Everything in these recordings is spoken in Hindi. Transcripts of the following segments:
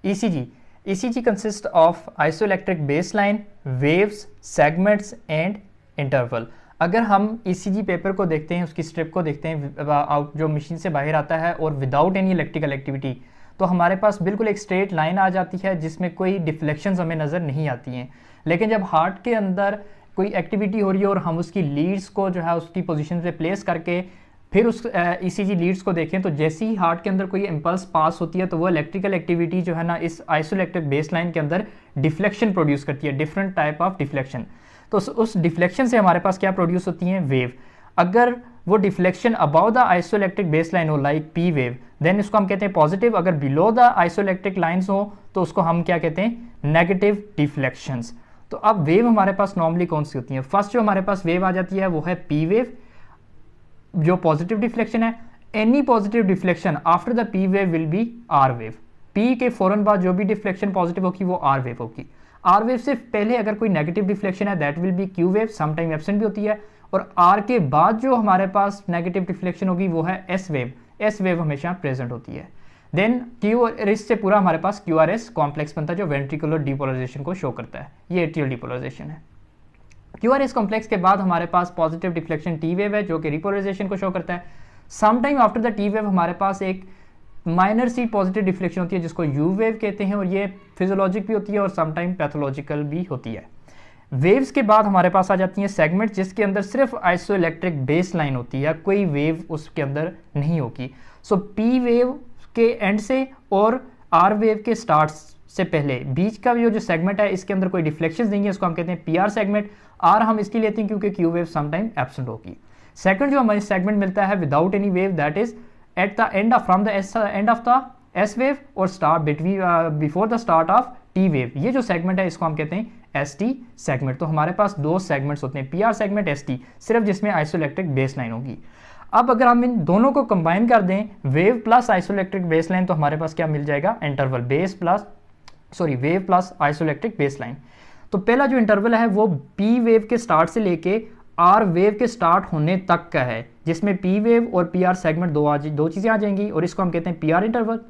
ECG. ECG consists of isoelectric baseline, waves, segments and interval. अगर हम ECG पेपर को देखते हैं, उसकी स्ट्रिप को देखते हैं जो मशीन से बाहर आता है और विदाउट एनी इलेक्ट्रिकल एक्टिविटी, तो हमारे पास बिल्कुल एक स्ट्रेट लाइन आ जाती है जिसमें कोई डिफ्लेक्शंस हमें नज़र नहीं आती हैं। लेकिन जब हार्ट के अंदर कोई एक्टिविटी हो रही है और हम उसकी लीड्स को जो है उसकी पोजीशन पे प्लेस करके फिर उस ECG लीड्स को देखें, तो जैसे ही हार्ट के अंदर कोई इम्पल्स पास होती है तो वो इलेक्ट्रिकल एक्टिविटी जो है ना इस आइसोइलेक्ट्रिक बेसलाइन के अंदर डिफ्लेक्शन प्रोड्यूस करती है, डिफरेंट टाइप ऑफ डिफ्लेक्शन। तो उस डिफ्लेक्शन से हमारे पास क्या प्रोड्यूस होती हैं? वेव। अगर वो deflection about the isoelectric baseline हो लाइक पी वेव, देन इसको हम कहते हैं पॉजिटिव। अगर बिलो द आइसोइलेक्ट्रिक लाइन्स हो तो उसको हम क्या कहते हैं? Negative deflections. तो अब वेव हमारे पास नॉर्मली कौन सी होती है? फर्स्ट जो हमारे पास वेव आ जाती है वो है पी वेव, जो पॉजिटिव डिफ्लेक्शन है। Any positive deflection after the P wave will be R wave. P के फौरन बाद जो भी डिफ्लेक्शन पॉजिटिव होगी वो आर वेव होगी। आर वेव से पहले अगर कोई नेगेटिव डिफ्लेक्शन है that will be Q wave, sometime absent भी होती है। और आर के बाद जो हमारे पास नेगेटिव डिफ्लेक्शन होगी वो है एस वेव। एस वेव हमेशा प्रेजेंट होती है। देन क्यू आर एस से पूरा हमारे पास क्यू आर एस कॉम्प्लेक्स बनता है जो वेंट्रिकुलर डिपोलराइजेशन को शो करता है। ये एट्रियल डिपोलराइजेशन है। क्यूआरएस कॉम्प्लेक्स के बाद हमारे पास पॉजिटिव डिफ्लेक्शन टी वेव है जो कि रिपोलराइजेशन को शो करता है। Some time after the T wave हमारे पास एक माइनर सी पॉजिटिव डिफ्लेक्शन होती है जिसको यू वेव कहते हैं, और ये फिजियोलॉजिक भी होती है और सम टाइम पैथोलॉजिकल भी होती है। वेव्स के बाद हमारे पास आ जाती हैं सेगमेंट, जिसके अंदर सिर्फ आइसोइलेक्ट्रिक बेस लाइन होती है, कोई वेव उसके अंदर नहीं होगी। सो पी वेव के एंड से और आर वेव के स्टार्ट से पहले बीच का जो सेगमेंट है इसके अंदर कोई डिफ्लेक्शन नहीं है, इसको हम कहते हैं पी आर सेगमेंट। आर हम इसकी लेते हैं क्योंकि क्यू वेव समटाइम एब्सेंट होगी। सेकंड जो हमें सेगमेंट मिलता है without any wave, that is at the end of from the end of the S wave और start between before the start of T wave. ये जो सेगमेंट है इसको हम कहते हैं एस टी सेगमेंट। तो हमारे पास दो सेगमेंट्स होते हैं, P R segment, S T, सिर्फ जिसमें आइसोइलेक्ट्रिक बेस लाइन होगी। अब अगर हम इन दोनों को कंबाइन कर दें, wave plus isoelectric base line, तो हमारे पास क्या मिल जाएगा? Interval wave plus isoelectric base line. तो पहला जो इंटरवल है वो पी वेव के स्टार्ट से लेके आर वेव के स्टार्ट होने तक का है, जिसमें पी वेव और पी आर सेगमेंट दो चीजें आ जाएंगी और इसको हम कहते हैं पी आर इंटरवल।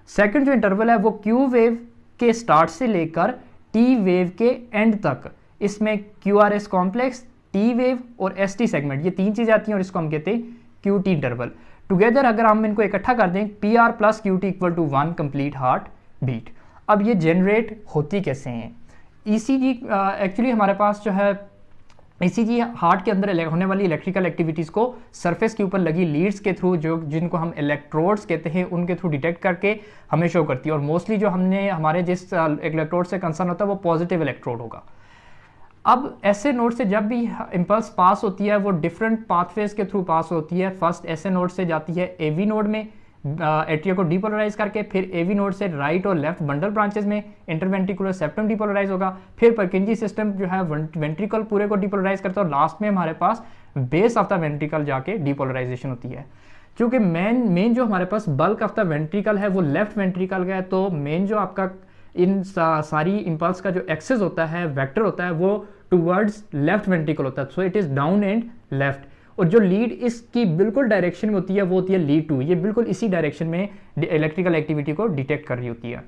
सेकंड जो इंटरवल है वो क्यू वेव के स्टार्ट से लेकर टी वेव के एंड तक, इसमें Q R S complex, T wave और एस टी सेगमेंट, ये तीन चीजें आती हैं और इसको हम कहते हैं क्यू टी इंटरवल। टुगेदर अगर हम इनको इकट्ठा कर दें, P R plus Q T equal to 1 complete heart beat. अब ये जनरेट होती कैसे हैं? ECG एक्चुअली हमारे पास जो है ECG हार्ट के अंदर होने वाली इलेक्ट्रिकल एक्टिविटीज़ को सरफेस के ऊपर लगी लीड्स के थ्रू, जो जिनको हम इलेक्ट्रोड्स कहते हैं, उनके थ्रू डिटेक्ट करके हमें शो करती है। और मोस्टली जो हमारे जिस इलेक्ट्रोड से कंसर्न होता है वो पॉजिटिव इलेक्ट्रोड होगा। अब ऐसे नोड से जब भी इम्पल्स पास होती है वो डिफरेंट पाथवेज के थ्रू पास होती है। फर्स्ट ऐसे नोड से जाती है AV नोड में एट्रिया को डिपोलराइज करके, फिर AV नोड से राइट और लेफ्ट बंडल ब्रांचेस में इंटरवेंट्रिकुलर सेप्टम डिपोलराइज होगा, फिर परकिंजी सिस्टम जो है वेंट्रिकल पूरे को डिपोलराइज करता है और लास्ट में हमारे पास बेस ऑफ द वेंट्रिकल जाके डिपोलराइजेशन होती है। क्योंकि मेन जो हमारे पास बल्क ऑफ द वेंट्रिकल है वो लेफ्ट वेंट्रिकल का है, तो मेन जो आपका इन सारी इंपल्स का जो एक्सेस होता है, वेक्टर होता है, वो टुवर्ड्स लेफ्ट वेंट्रिकल होता है। So it is down and left. और जो लीड इसकी बिल्कुल डायरेक्शन में होती है वो होती है लीड 2, ये बिल्कुल इसी डायरेक्शन में इलेक्ट्रिकल एक्टिविटी को डिटेक्ट कर रही होती है।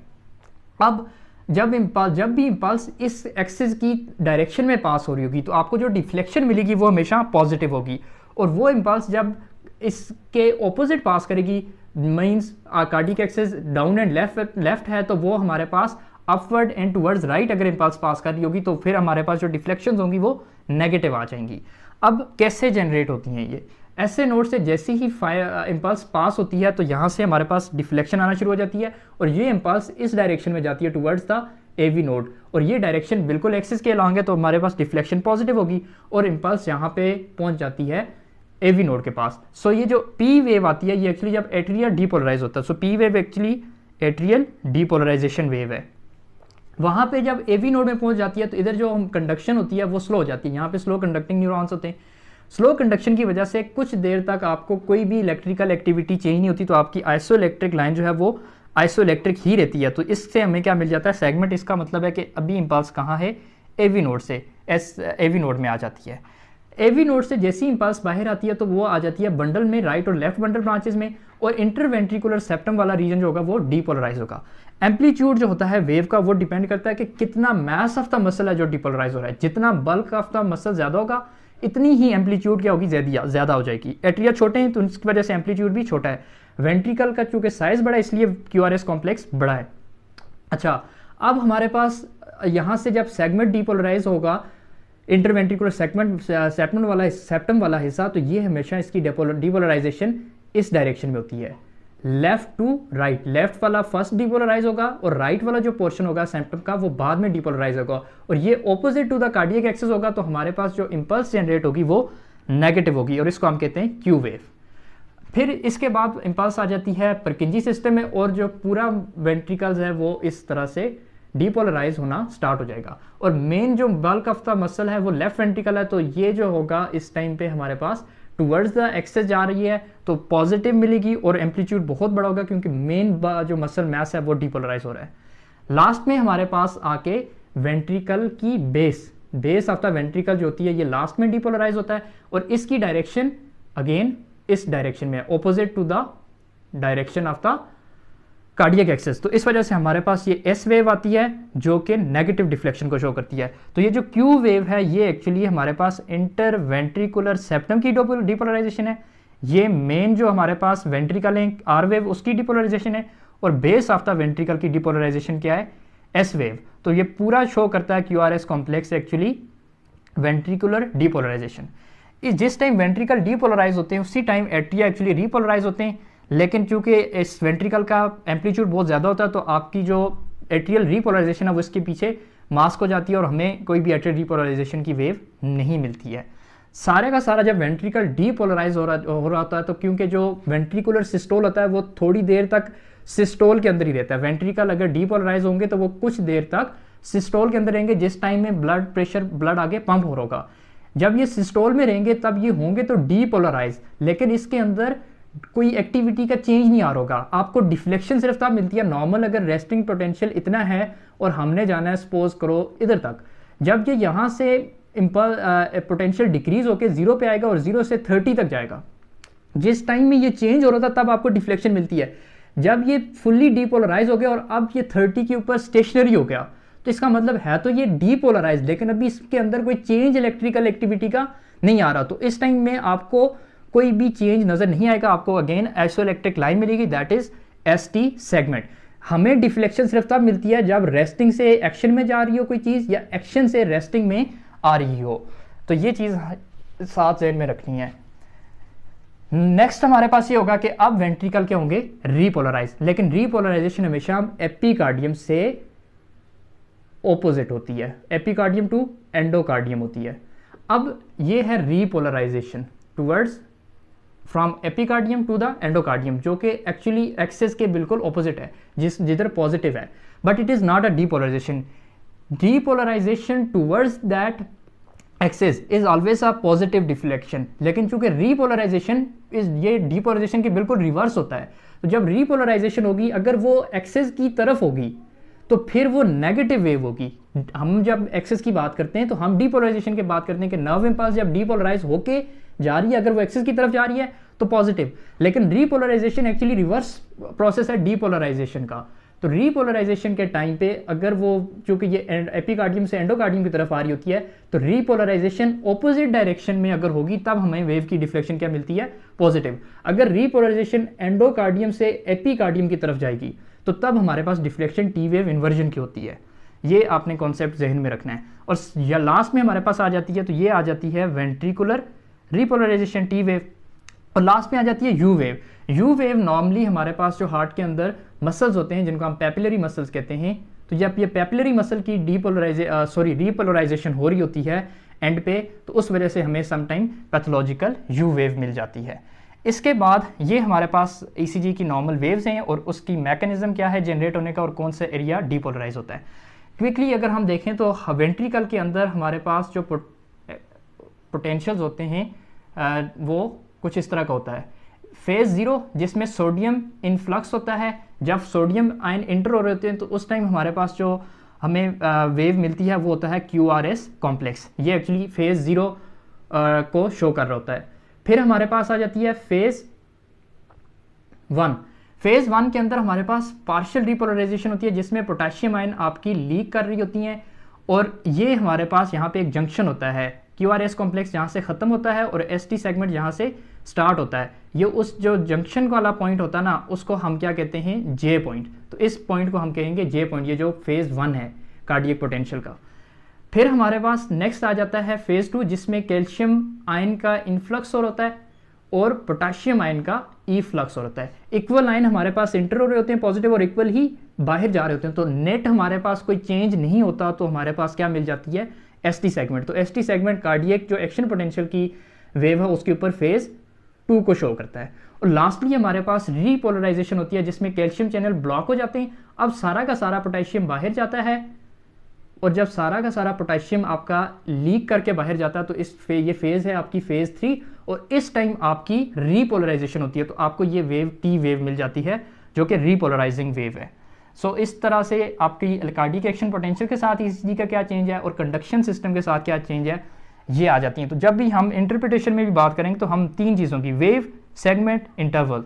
अब जब भी इंपल्स इस एक्सिस की डायरेक्शन में पास हो रही होगी तो आपको जो डिफ्लेक्शन मिलेगी वो हमेशा पॉजिटिव होगी, और वो इंपल्स जब इसके ऑपोजिट पास करेगी, means cardiac axis down and left है, तो वो हमारे पास अपवर्ड एंड टुवर्ड्स राइट अगर इंपल्स पास कर रही होगी तो फिर हमारे पास जो डिफ्लेक्शंस होंगी वो नेगेटिव आ जाएंगी। अब कैसे जनरेट होती हैं ये? ऐसे नोड से जैसे ही इंपल्स पास होती है तो यहाँ से हमारे पास डिफ्लेक्शन आना शुरू हो जाती है और ये इंपल्स इस डायरेक्शन में जाती है टुवर्ड्स द AV नोड, और ये डायरेक्शन बिल्कुल एक्सिस के अलॉन्ग है तो हमारे पास डिफ्लेक्शन पॉजिटिव होगी और इंपल्स यहाँ पे पहुँच जाती है AV नोड के पास। सो ये जो P वेव आती है ये एक्चुअली जब एट्रिया डीपोलराइज होता है, सो P wave actually atrial depolarisation wave है। वहाँ पे जब AV नोड में पहुंच जाती है तो इधर जो कंडक्शन होती है वो स्लो हो जाती है, यहाँ पे स्लो कंडक्टिंग न्यूरॉन्स होते हैं। स्लो कंडक्शन की वजह से कुछ देर तक आपको कोई भी इलेक्ट्रिकल एक्टिविटी चेंज नहीं होती, तो आपकी आइसोइलेक्ट्रिक लाइन जो है वो आइसोइलेक्ट्रिक ही रहती है। तो इससे हमें क्या मिल जाता है? सेगमेंट। इसका मतलब है कि अभी इंपल्स कहाँ है? AV नोड से AV नोड में आ जाती है। AV नोड से जैसी इंपल्स बाहर आती है तो वो आ जाती है बंडल में, राइट और लेफ्ट बंडल ब्रांचेस में, और इंटरवेंट्रिकुलर सेप्टम वाला रीजन जो होगा वो डीपोलराइज होगा। एम्पलीट्यूड जो होता है वेव का वो डिपेंड करता है कि कितना मास ऑफ द मसल है जो डीपोलराइज हो रहा है। जितना बल्क ऑफ द मसल ज़्यादा होगा इतनी ही एम्पलीट्यूड क्या होगी, ज़्यादा हो जाएगी। एट्रिया छोटे हैं तो इसकी वजह से एम्पलीट्यूड भी छोटा है। वेंट्रिकल का चूंकि साइज बड़ा है इसलिए QRS कॉम्प्लेक्स बड़ा है। अच्छा, अब हमारे पास यहाँ से जब सेगमेंट डीपोलराइज होगा इंटरवेंट्रिकुलर सेप्टम वाला हिस्सा, तो ये हमेशा इसकी डीपोलराइजेशन इस डायरेक्शन में होती है, लेफ्ट टू राइट। लेफ्ट वाला फर्स्ट डीपोलराइज होगा और राइट वाला जो पोर्शन होगा सेप्टम का वो बाद में डीपोलराइज होगा, और ये opposite to the cardiac axis होगा। तो हमारे पास जो इंपल्स जनरेट होगी वो नेगेटिव होगी और इसको हम कहते हैं क्यू वेव। फिर इसके बाद इंपल्स आ जाती है परकिंजी सिस्टम में और जो पूरा वेंट्रिकल्स है वो इस तरह से डीपोलराइज होना स्टार्ट हो जाएगा। और मेन जो बल्क ऑफ द मसल है वो लेफ्ट वेंट्रिकल है, तो ये जो होगा इस टाइम पे हमारे पास टुवर्ड्स द एक्सेस जा रही है तो पॉजिटिव मिलेगी और एम्पलीट्यूड बहुत बड़ा होगा क्योंकि मेन जो मसल मैस है वो डीपोलराइज हो रहा है। लास्ट में हमारे पास आके वेंट्रिकल की बेस ऑफ द वेंट्रिकल जो होती है ये लास्ट में डीपोलराइज होता है और इसकी डायरेक्शन अगेन इस डायरेक्शन में opposite to the direction of the cardiac axis. तो इस वजह से हमारे पास ये एस वेव आती है जो कि नेगेटिव डिफ्लेक्शन को शो करती है। तो ये जो क्यू वेव है ये एक्चुअली हमारे पास इंटरवेंट्रिकुलर सेप्टम की डीपोलराइजेशन है। ये मेन जो हमारे पास वेंट्रिकल है आर वेव उसकी डीपोलराइजेशन है और बेस ऑफ द वेंट्रिकल की डीपोलराइजेशन क्या है, एस वेव। तो ये पूरा शो करता है QRS complex actually ventricular depolarization. जिस टाइम वेंट्रिकल डीपोलराइज होते हैं उसी टाइम एट्रिया एक्चुअली रीपोलराइज होते हैं, लेकिन चूंकि इस वेंट्रिकल का एम्पलीट्यूड बहुत ज़्यादा होता है तो आपकी जो एट्रियल रीपोलराइजेशन है वो इसके पीछे मास्क हो जाती है और हमें कोई भी एट्रियल रीपोलराइजेशन की वेव नहीं मिलती है। सारे का सारा जब वेंट्रिकल डीपोलराइज हो रहा होता है तो क्योंकि जो वेंट्रिकुलर सिस्टोल होता है वो थोड़ी देर तक सिस्टोल के अंदर ही रहता है। वेंट्रिकल अगर डीपोलराइज होंगे तो वो कुछ देर तक सिस्टोल के अंदर रहेंगे जिस टाइम में ब्लड आगे पंप हो रहा होगा। जब ये सिस्टोल में रहेंगे तब ये होंगे तो डीपोलराइज, लेकिन इसके अंदर कोई एक्टिविटी का चेंज नहीं आ रहा होगा। आपको डिफ्लेक्शन सिर्फ तब मिलती है नॉर्मल अगर रेस्टिंग पोटेंशियल इतना है और हमने जाना है सपोज करो इधर तक, जब ये यहाँ से पोटेंशियल डिक्रीज होकर 0 पे आएगा और 0 से 30 तक जाएगा, जिस टाइम में ये चेंज हो रहा था तब आपको डिफ्लेक्शन मिलती है। जब ये फुल्ली डीपोलराइज हो गया और अब ये 30 के ऊपर स्टेशनरी हो गया तो इसका मतलब है तो ये डीपोलराइज, लेकिन अभी इसके अंदर कोई चेंज इलेक्ट्रिकल एक्टिविटी का नहीं आ रहा। तो इस टाइम में आपको कोई भी चेंज नजर नहीं आएगा, आपको अगेन आइसोइलेक्ट्रिक लाइन मिलेगी, दैट इज ST सेगमेंट। हमें डिफ्लेक्शन सिर्फ तब मिलती है जब रेस्टिंग से एक्शन में जा रही हो कोई चीज या एक्शन से रेस्टिंग में आ रही हो। तो ये चीज साथ ज़हन में रखनी है। नेक्स्ट हमारे पास ये होगा कि अब वेंट्रिकल क्या होंगे, रीपोलराइज, लेकिन रीपोलराइजेशन हमेशा एपिकार्डियम से ऑपोजिट होती है, एपिकार्डियम टू एंडोकार्डियम होती है। अब ये है repolarization towards from epicardium to the endocardium, जो कि एक्चुअली एक्सिस के बिल्कुल ऑपोजिट है, जिधर पॉजिटिव है, but it is not a depolarization. Depolarization towards that axis is always a positive deflection, लेकिन चूंकि रीपोलराइजेशन ये डीपोलराइजेशन के बिल्कुल रिवर्स होता है। तो जब रीपोलराइजेशन होगी अगर वो एक्सिस की तरफ होगी तो फिर वो नेगेटिव वेव होगी। हम जब एक्सिस की बात करते हैं तो हम डीपोलराइजेशन की बात करते हैं कि नर्व इंपल्स जब डीपोलराइज होके जा रही है अगर वो एक्सिस की तरफ जा रही है तो पॉजिटिव, लेकिन रीपोलराइजेशन एक्चुअली रिवर्स प्रोसेस है डीपोलराइजेशन का। तो रीपोलराइजेशन के टाइम पे अगर वो चूंकि ये एपिकार्डियम से एंडोकार्डियम की तरफ आ रही होती है तो रीपोलराइजेशन ऑपोजिट डायरेक्शन में अगर होगी तब हमें वेव की डिफ्लेक्शन क्या मिलती है, पॉजिटिव। अगर रीपोलराइजेशन एंडोकार्डियम से एपिकार्डियम की तरफ जाएगी तो तब हमारे पास डिफ्लेक्शन टी वेव इन्वर्जन की होती है। ये आपने कॉन्सेप्ट जहन में रखना है। और या लास्ट में हमारे पास आ जाती है तो ये आ जाती है वेंट्रिकुलर रीपोलराइजेशन टी वेव, और लास्ट में आ जाती है you wave. You wave normally हमारे पास जो हार्ट के अंदर मसल्स होते हैं जिनको हम पैपिलरी मसल्स कहते हैं, तो जब ये पैपिलरी मसल की रीपोलराइजेशन हो रही होती है एंड पे, तो उस वजह से हमें समटाइम पैथोलॉजिकल यू वेव मिल जाती है। इसके बाद ये हमारे पास ECG की नॉर्मल वेव्स हैं और उसकी मैकेनिज्म क्या है जनरेट होने का और कौन सा एरिया डीपोलराइज होता है। क्विकली अगर हम देखें तो वेंट्रिकल के अंदर हमारे पास जो पोटेंशियल्स होते हैं वो कुछ इस तरह का होता है। फेज 0 जिसमें सोडियम इनफ्लक्स होता है, जब सोडियम आयन इंटर हो रहे होते हैं तो उस टाइम हमारे पास जो हमें वेव मिलती है वो होता है QRS कॉम्प्लेक्स। ये एक्चुअली फेज 0 को शो कर रहा होता है। फिर हमारे पास आ जाती है फेज वन। फेज वन के अंदर हमारे पास पार्शियल डीपोलराइजेशन होती है जिसमें पोटेशियम आयन आपकी लीक कर रही होती हैं, और ये हमारे पास यहाँ पे एक जंक्शन होता है QRS कॉम्प्लेक्स जहाँ से ख़त्म होता है और ST सेगमेंट जहाँ से स्टार्ट होता है। ये उस जो जंक्शन वाला पॉइंट होता है ना, उसको हम क्या कहते हैं, J पॉइंट। तो इस पॉइंट को हम कहेंगे J पॉइंट, ये जो फेज़ वन है कार्डियक पोटेंशियल का। फिर हमारे पास नेक्स्ट आ जाता है फेज़ टू, जिसमें कैल्शियम आयन का इनफ्लक्स और होता है और पोटाशियम आयन का ई फ्लक्स और होता है। इक्वल आयन हमारे पास इंटर हो रहे होते हैं पॉजिटिव, और इक्वल ही बाहर जा रहे होते हैं। तो नेट हमारे पास कोई चेंज नहीं होता, तो हमारे पास क्या मिल जाती है, ST सेगमेंट। तो ST सेगमेंट कार्डियक जो एक्शन पोटेंशियल की वेव है उसके ऊपर फेज टू को शो करता है। और लास्टली हमारे पास रीपोलराइजेशन होती है जिसमें कैल्शियम चैनल ब्लॉक हो जाते हैं। अब सारा का सारा पोटेशियम बाहर जाता है, और जब सारा का सारा पोटेशियम आपका लीक करके बाहर जाता है तो ये फेज है आपकी फेज थ्री, और इस टाइम आपकी रीपोलराइजेशन होती है। तो आपको ये वेव T वेव मिल जाती है जो कि रीपोलराइजिंग वेव है। सो इस तरह से आपकी कार्डियक एक्शन पोटेंशियल के साथ ECG का क्या चेंज है और कंडक्शन सिस्टम के साथ क्या चेंज है, ये आ जाती हैं। तो जब भी हम इंटरप्रिटेशन में भी बात करेंगे तो हम तीन चीज़ों की, वेव, सेगमेंट, इंटरवल,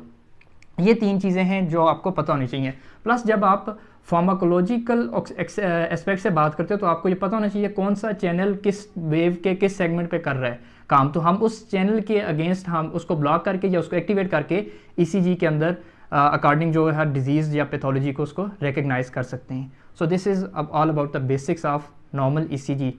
ये तीन चीज़ें हैं जो आपको पता होनी चाहिए। प्लस जब आप फार्माकोलॉजिकल एस्पेक्ट से बात करते हो तो आपको ये पता होना चाहिए कौन सा चैनल किस वेव के किस सेगमेंट पे कर रहा है काम। तो हम उस चैनल के अगेंस्ट हम उसको ब्लॉक करके या उसको एक्टिवेट करके ECG के अंदर अकॉर्डिंग जो है डिजीज़ या पैथोलॉजी को उसको रिकग्नाइज कर सकते हैं। So this is all about the basics of normal ECG।